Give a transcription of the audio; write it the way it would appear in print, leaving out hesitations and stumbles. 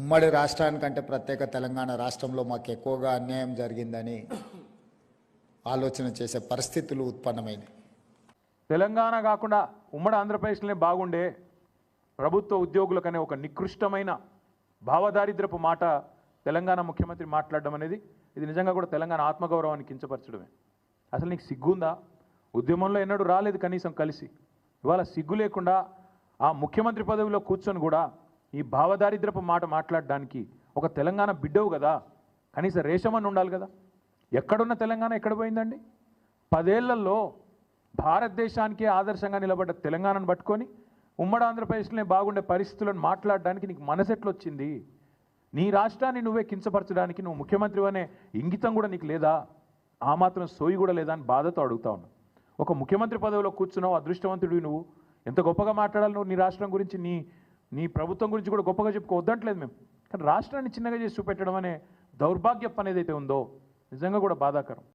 ఉమ్మడి రాష్ట్రానికంటే ప్రత్యేక తెలంగాణ రాష్ట్రంలో మాకు ఎక్కువగా అన్యాయం జరిగిందని ఆలోచన చేసే పరిస్థితులు ఉత్పన్నమైనవి. తెలంగాణ కాకుండా ఉమ్మడి ఆంధ్రప్రదేశ్లోనే బాగుండే ప్రభుత్వ ఉద్యోగులకనే ఒక నికృష్టమైన భావదారిద్రపు మాట తెలంగాణ ముఖ్యమంత్రి మాట్లాడడం అనేది ఇది నిజంగా కూడా తెలంగాణ ఆత్మగౌరవాన్ని కించపరచడమే. అసలు నీకు సిగ్గుందా? ఉద్యమంలో ఎన్నడూ రాలేదు కనీసం కలిసి. ఇవాళ సిగ్గు లేకుండా ఆ ముఖ్యమంత్రి పదవిలో కూర్చొని కూడా ఈ భావదారిద్రపు మాట మాట్లాడడానికి ఒక తెలంగాణ బిడ్డవు కదా, కనీసం రేషమని ఉండాలి కదా. ఎక్కడున్న తెలంగాణ ఎక్కడ పోయిందండి? 10 ఏళ్లలో భారతదేశానికే ఆదర్శంగా నిలబడ్డ తెలంగాణను పట్టుకొని ఉమ్మడి ఆంధ్రప్రదేశ్లోనే బాగుండే పరిస్థితులను మాట్లాడడానికి నీకు మనసెట్లొచ్చింది? నీ రాష్ట్రాన్ని నువ్వే కించపరచడానికి నువ్వు ముఖ్యమంత్రి అనే ఇంగితం కూడా నీకు లేదా? ఆ మాత్రం సోయి కూడా లేదా అని బాధతో అడుగుతా ఉన్నా. ఒక ముఖ్యమంత్రి పదవిలో కూర్చున్నావు, అదృష్టవంతుడివి నువ్వు. ఎంత గొప్పగా మాట్లాడాలి నువ్వు నీ రాష్ట్రం గురించి, నీ ప్రభుత్వం గురించి కూడా గొప్పగా చెప్పుకోవద్దంటలేదు మేము. కానీ రాష్ట్రాన్ని చిన్నగా చేసి చూపెట్టడం అనే దౌర్భాగ్యం అనేది అయితే ఉందో నిజంగా కూడా బాధాకరం.